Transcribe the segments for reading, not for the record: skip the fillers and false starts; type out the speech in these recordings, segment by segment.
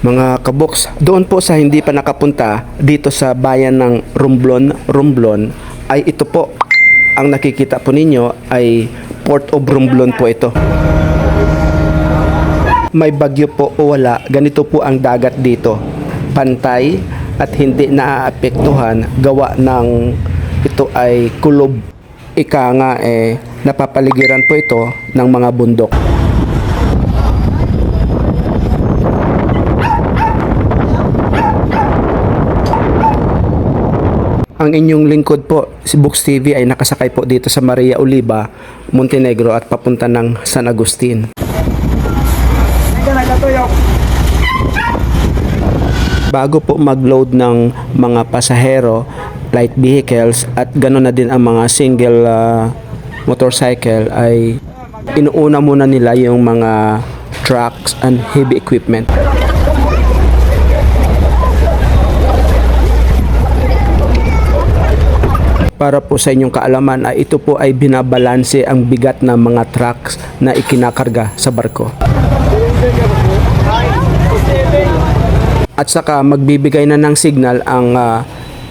Mga kaboks, doon po sa hindi pa nakapunta dito sa bayan ng Romblon ay ito po ang nakikita po ninyo ay Port of Romblon po ito. May bagyo po o wala, ganito po ang dagat dito. Pantay at hindi naaapektuhan gawa ng ito ay kulob. Ika nga napapaligiran po ito ng mga bundok. Ang inyong lingkod po, si Books TV ay nakasakay po dito sa Maria Oliva, Montenegro at papunta ng San Agustin. Bago po mag-load ng mga pasahero, light vehicles at gano'n na din ang mga single motorcycle ay inuuna muna nila yung mga trucks and heavy equipment. Para po sa inyong kaalaman ay ito po ay binabalanse ang bigat ng mga trucks na ikinakarga sa barko. At saka magbibigay na ng signal ang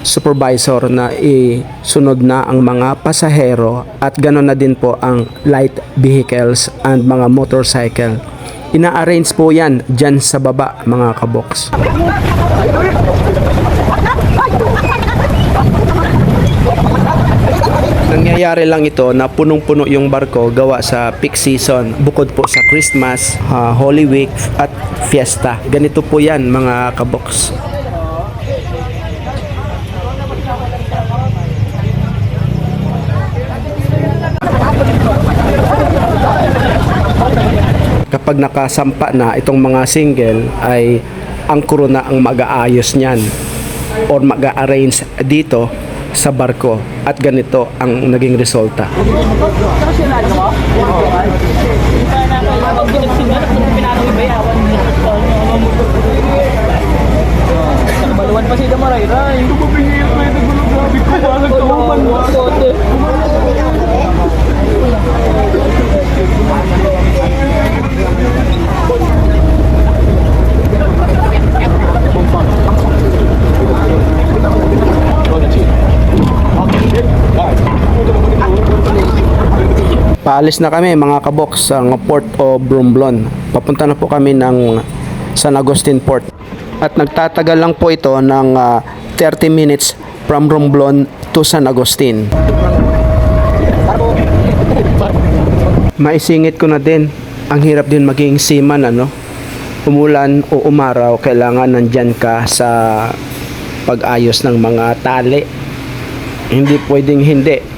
supervisor na isunod na ang mga pasahero at gano'n na din po ang light vehicles and mga motorcycle. Ina-arrange po yan dyan sa baba mga kaboks. Nangyayari lang ito na punong-puno yung barko gawa sa peak season bukod po sa Christmas, Holy Week at Fiesta. Ganito po yan mga kaboks. Kapag nakasampa na itong mga single ay ang crew na ang mag-aayos niyan or mag-arrange dito sa barko at ganito ang naging resulta. Baluan pa sila maray-ray. Ito ba pingin ko yung nagulog-grabe ko? Balag tawapan mo. Paalis na kami mga kaboks sa Port of Romblon. Papunta na po kami ng San Agustin Port. At nagtatagal lang po ito ng 30 minutes from Romblon to San Agustin. Maisingit ko na din, ang hirap din maging seaman umulan o umaraw, kailangan nandyan ka sa pag-ayos ng mga tali. Hindi pwedeng hindi.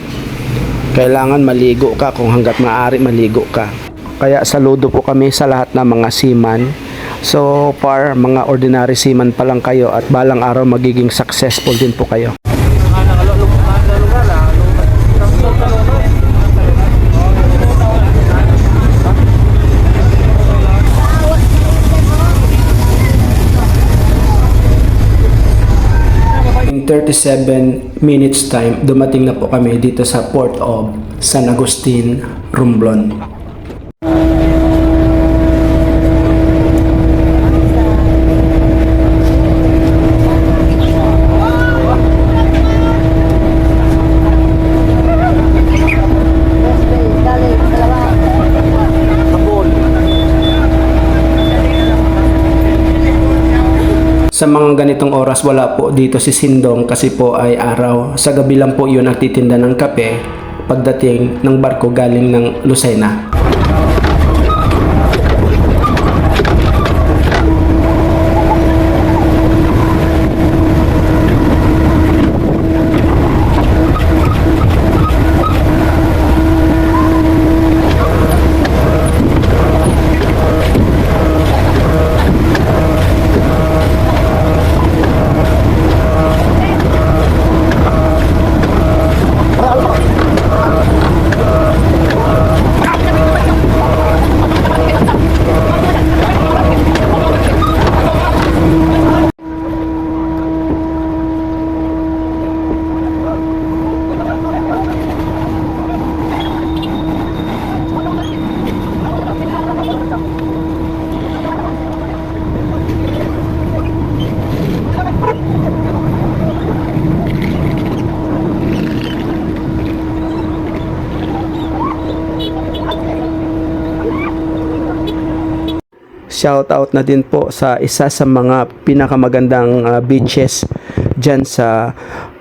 Kailangan maligo ka kung hanggat maaari maligo ka. Kaya saludo po kami sa lahat ng mga seaman. So far, mga ordinary seaman pa lang kayo at balang araw magiging successful din po kayo. 37 minutes time, dumating na po kami dito sa Port of San Agustin, Romblon. Sa mga ganitong oras wala po dito si Sindong kasi po ay araw. Sa gabi lang po yun nagtitinda ng kape pagdating ng barko galing ng Lucena. shout out na din po sa isa sa mga pinakamagandang beaches dyan sa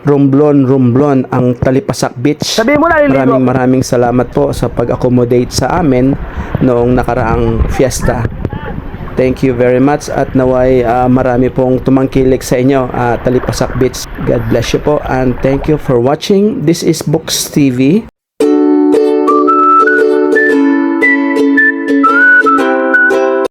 Romblon, ang Talipasak Beach. Sabihin mo na, liligo. Maraming salamat po sa pag-accommodate sa amin noong nakaraang fiesta. Thank you very much at naway marami pong tumangkilik sa inyo, Talipasak Beach. God bless you po and thank you for watching. This is Books TV.